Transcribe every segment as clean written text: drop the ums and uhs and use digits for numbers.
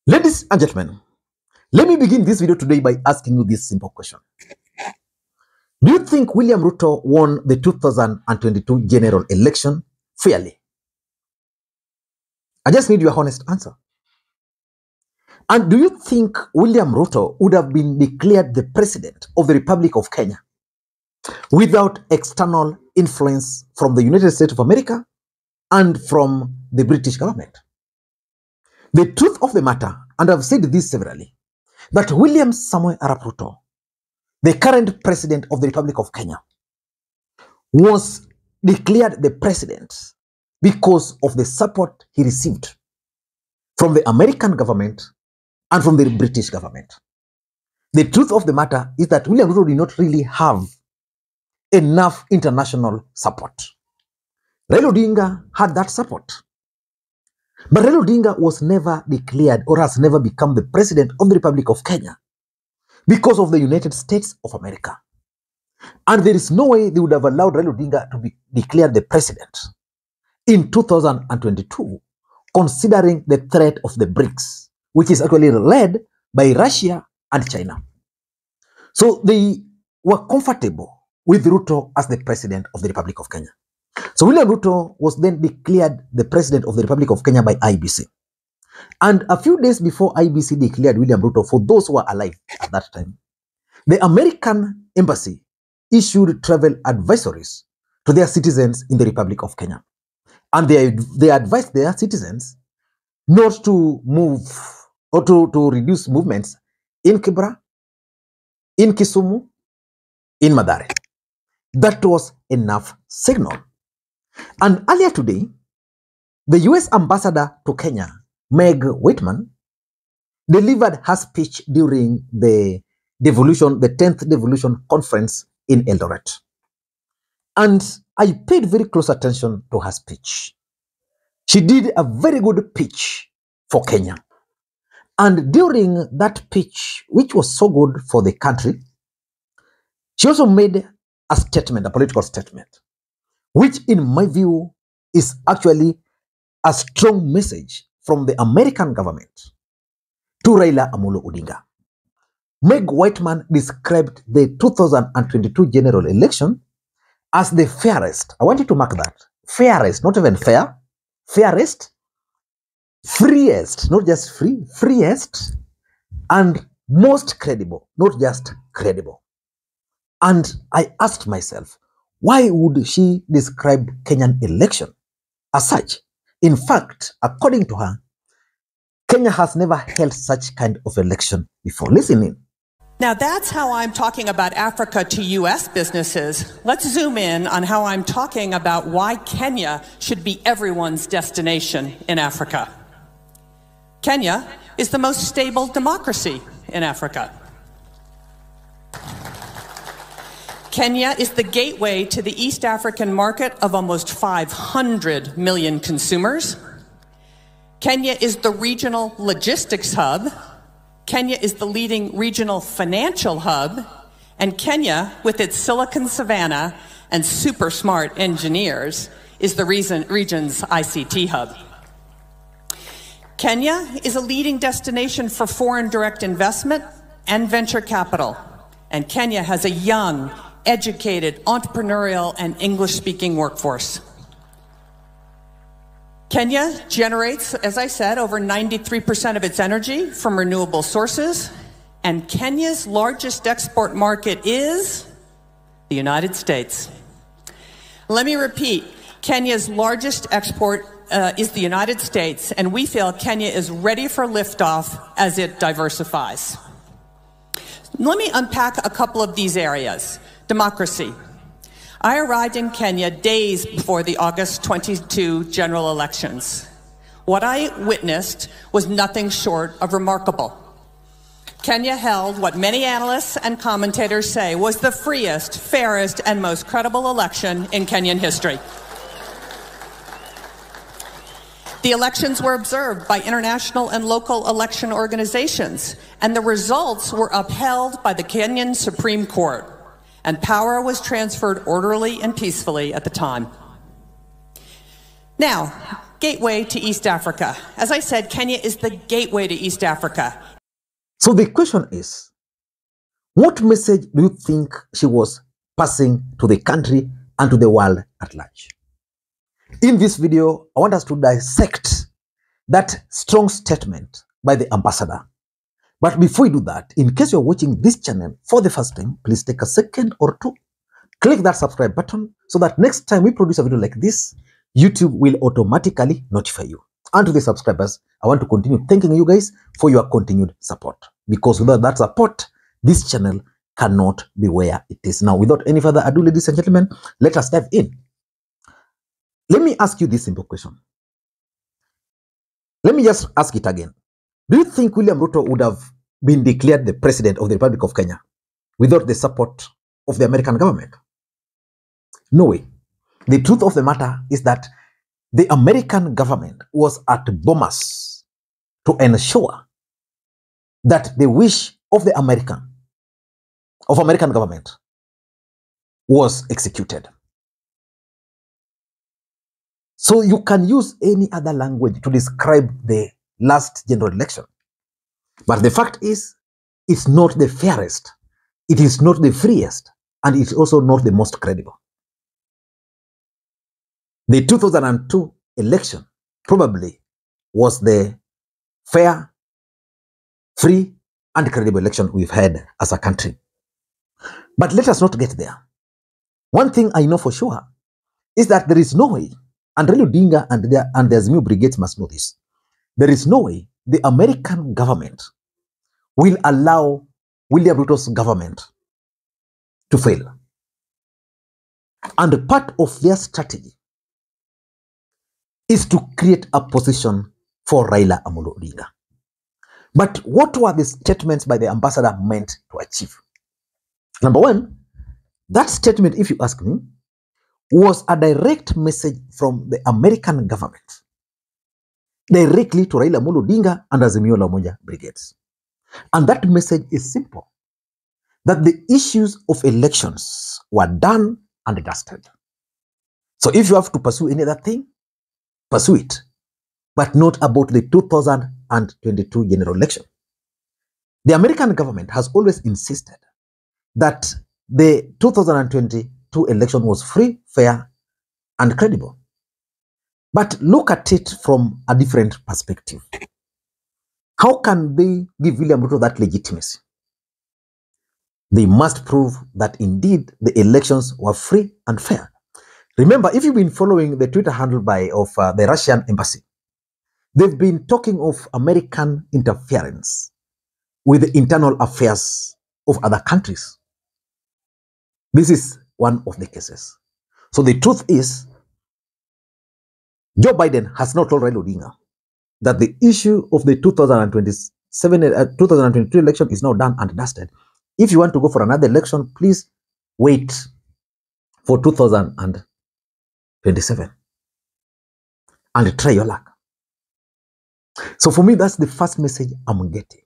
Ladies and gentlemen, let me begin this video today by asking you this simple question. Do you think William Ruto won the 2022 general election fairly? I just need your honest answer. And do you think William Ruto would have been declared the president of the Republic of Kenya without external influence from the United States of America and from the British government? The truth of the matter, and I've said this severally, that William Samoei Arap Ruto, the current president of the Republic of Kenya, was declared the president because of the support he received from the American government and from the British government. The truth of the matter is that William Ruto did not really have enough international support. Raila Odinga had that support. But Raila Odinga was never declared or has never become the president of the Republic of Kenya because of the United States of America. And there is no way they would have allowed Raila Odinga to be declared the president in 2022, considering the threat of the BRICS, which is actually led by Russia and China. So they were comfortable with Ruto as the president of the Republic of Kenya. So William Ruto was then declared the president of the Republic of Kenya by IBC. And a few days before IBC declared William Ruto, for those who were alive at that time, the American embassy issued travel advisories to their citizens in the Republic of Kenya. And they advised their citizens not to move or to reduce movements in Kibra, in Kisumu, in Mathare. That was enough signal. And earlier today, the US ambassador to Kenya, Meg Whitman, delivered her speech during the 10th Devolution Conference in Eldoret. And I paid very close attention to her speech. She did a very good pitch for Kenya. And during that pitch, which was so good for the country, she also made a statement, a political statement, which in my view is actually a strong message from the American government to Raila Amolo Odinga. Meg Whitman described the 2022 general election as the fairest. I want you to mark that. Fairest, not even fair. Fairest, freest, not just free, freest, and most credible, not just credible. And I asked myself, why would she describe Kenyan election as such? In fact, according to her, Kenya has never held such kind of election before. Listen in. Now that's how I'm talking about Africa to US businesses. Let's zoom in on how I'm talking about why Kenya should be everyone's destination in Africa. Kenya is the most stable democracy in Africa. Kenya is the gateway to the East African market of almost 500 million consumers. Kenya is the regional logistics hub. Kenya is the leading regional financial hub. And Kenya, with its Silicon Savannah and super smart engineers, is the region's ICT hub. Kenya is a leading destination for foreign direct investment and venture capital. And Kenya has a young, educated, entrepreneurial, and English-speaking workforce. Kenya generates, as I said, over 93% of its energy from renewable sources, and Kenya's largest export market is the United States. Let me repeat, Kenya's largest export is the United States, and we feel Kenya is ready for liftoff as it diversifies. Let me unpack a couple of these areas. Democracy. I arrived in Kenya days before the August 22 general elections. What I witnessed was nothing short of remarkable. Kenya held what many analysts and commentators say was the freest, fairest, and most credible election in Kenyan history. The elections were observed by international and local election organizations, and the results were upheld by the Kenyan Supreme Court. And power was transferred orderly and peacefully at the time. Now, gateway to East Africa. As I said, Kenya is the gateway to East Africa. So the question is, what message do you think she was passing to the country and to the world at large? In this video, I want us to dissect that strong statement by the ambassador. But before we do that, in case you're watching this channel for the first time, please take a second or two, click that subscribe button so that next time we produce a video like this, YouTube will automatically notify you. And to the subscribers, I want to continue thanking you guys for your continued support. Because without that support, this channel cannot be where it is now. Without any further ado, ladies and gentlemen, let us dive in. Let me ask you this simple question. Let me just ask it again. Do you think William Ruto would have been declared the president of the Republic of Kenya without the support of the American government? No way. The truth of the matter is that the American government was at bombers to ensure that the wish of the American government was executed. So you can use any other language to describe the last general election. But the fact is, it's not the fairest, it is not the freest, and it's also not the most credible. The 2002 election probably was the fair, free, and credible election we've had as a country. But let us not get there. One thing I know for sure is that there is no way, and Raila Odinga and the Azimio brigades must know this, there is no way the American government will allow William Ruto's government to fail. And part of their strategy is to create a position for Raila Odinga. But what were the statements by the ambassador meant to achieve? Number one, that statement, if you ask me, was a direct message from the American government directly to Raila Odinga and Azimio brigades. And that message is simple, that the issues of elections were done and dusted. So if you have to pursue any other thing, pursue it, but not about the 2022 general election. The American government has always insisted that the 2022 election was free, fair, and credible. But look at it from a different perspective. How can they give William Ruto that legitimacy? They must prove that indeed the elections were free and fair. Remember, if you've been following the Twitter handle of the Russian embassy, they've been talking of American interference with the internal affairs of other countries. This is one of the cases. So the truth is, Joe Biden has not told Raila Odinga that the issue of the 2022 election is now done and dusted. If you want to go for another election, please wait for 2027 and try your luck. So for me, that's the first message I'm getting.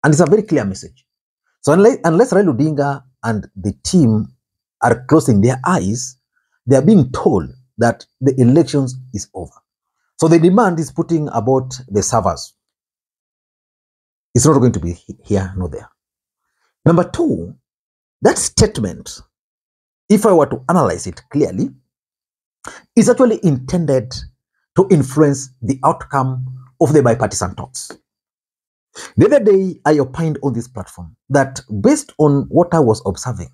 And it's a very clear message. So unless Raila Odinga and the team are closing their eyes, they are being told that the elections is over. So the demand is putting about the servers. It's not going to be here nor there. Number two, that statement, if I were to analyze it clearly, is actually intended to influence the outcome of the bipartisan talks. The other day, I opined on this platform that based on what I was observing,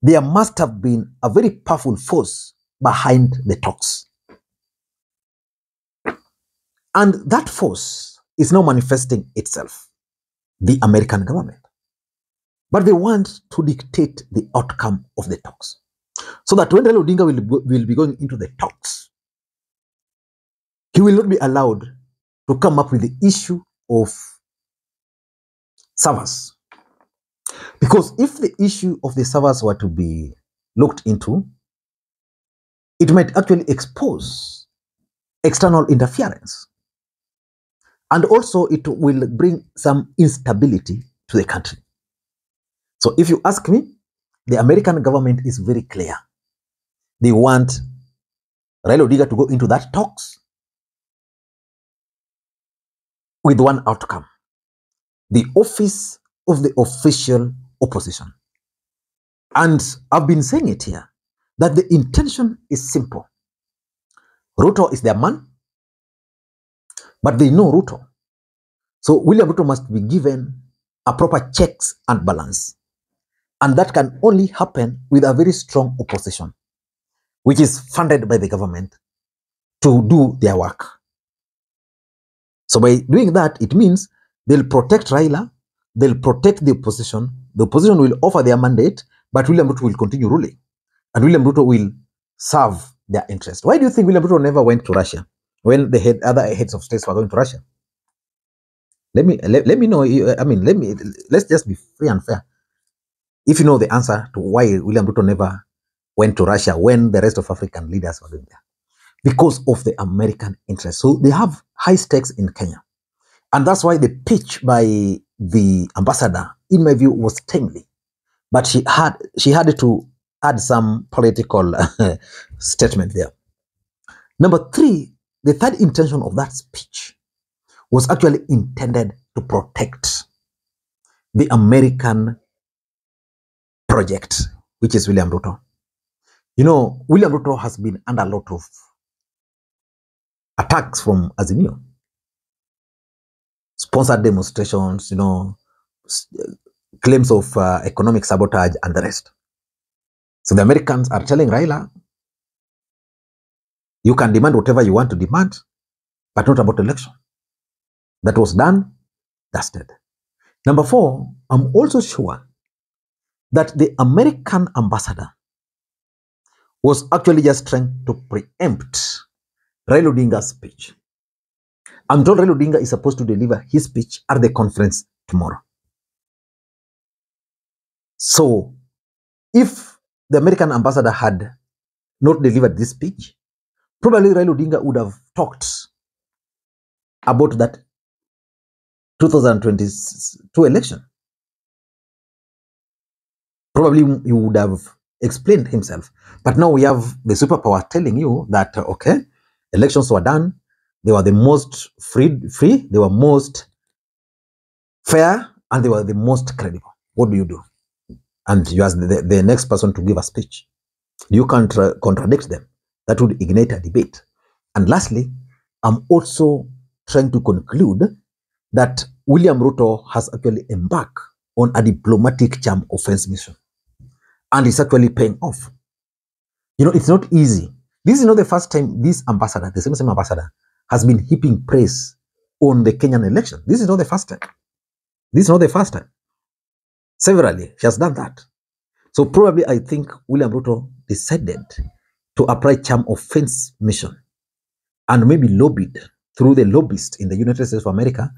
there must have been a very powerful force behind the talks. And that force is now manifesting itself, the American government. But they want to dictate the outcome of the talks. So that when Raila Odinga will be going into the talks, he will not be allowed to come up with the issue of servers. Because if the issue of the servers were to be looked into, it might actually expose external interference. And also it will bring some instability to the country. So if you ask me, the American government is very clear. They want Raila Odinga to go into that talks with one outcome: the office of the official opposition. And I've been saying it here, that the intention is simple. Ruto is their man, but they know Ruto. So William Ruto must be given a proper checks and balance. And that can only happen with a very strong opposition, which is funded by the government to do their work. So by doing that, it means they'll protect Raila, they'll protect the opposition will offer their mandate, but William Ruto will continue ruling. And William Ruto will serve their interest. Why do you think William Ruto never went to Russia when the other heads of states were going to Russia? Let me know. Let's just be free and fair. If you know the answer to why William Ruto never went to Russia when the rest of African leaders were going there. Because of the American interest. So they have high stakes in Kenya. And that's why the pitch by the ambassador, in my view, was timely. But she had to add some political statement there. Number three, the third intention of that speech was actually intended to protect the American project, which is William Ruto. You know, William Ruto has been under a lot of attacks from Azimio, sponsored demonstrations, claims of economic sabotage and the rest. So the Americans are telling Raila, you can demand whatever you want to demand, but not about election. That was done, dusted. Number four, I'm also sure that the American ambassador was actually just trying to preempt Raila Odinga's speech. I'm told Raila Odinga is supposed to deliver his speech at the conference tomorrow. So, if the American ambassador had not delivered this speech, probably Raila Odinga would have talked about that 2022 election. Probably he would have explained himself. But now we have the superpower telling you that, okay, elections were done, they were the most free, they were most fair, and they were the most credible. What do you do? And you ask the next person to give a speech. You can't contradict them. That would ignite a debate. And lastly, I'm also trying to conclude that William Ruto has actually embarked on a diplomatic charm offense mission. And it's actually paying off. You know, it's not easy. This is not the first time this ambassador, the same ambassador, has been heaping praise on the Kenyan election. This is not the first time. This is not the first time. Severally, she has done that. So probably I think William Ruto decided to apply charm offense mission and maybe lobbied through the lobbyists in the United States of America.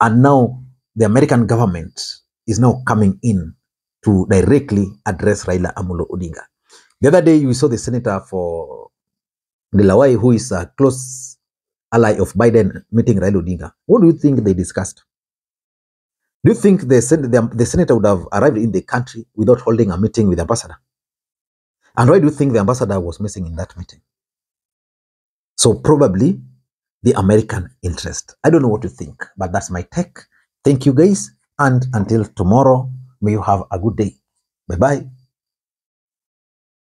And now the American government is now coming in to directly address Raila Amolo Odinga. The other day, you saw the senator for Delaware, who is a close ally of Biden, meeting Raila Odinga. What do you think they discussed? Do you think the senator would have arrived in the country without holding a meeting with the ambassador? And why do you think the ambassador was missing in that meeting? So probably the American interest. I don't know what you think, but that's my take. Thank you guys. And until tomorrow, may you have a good day. Bye-bye.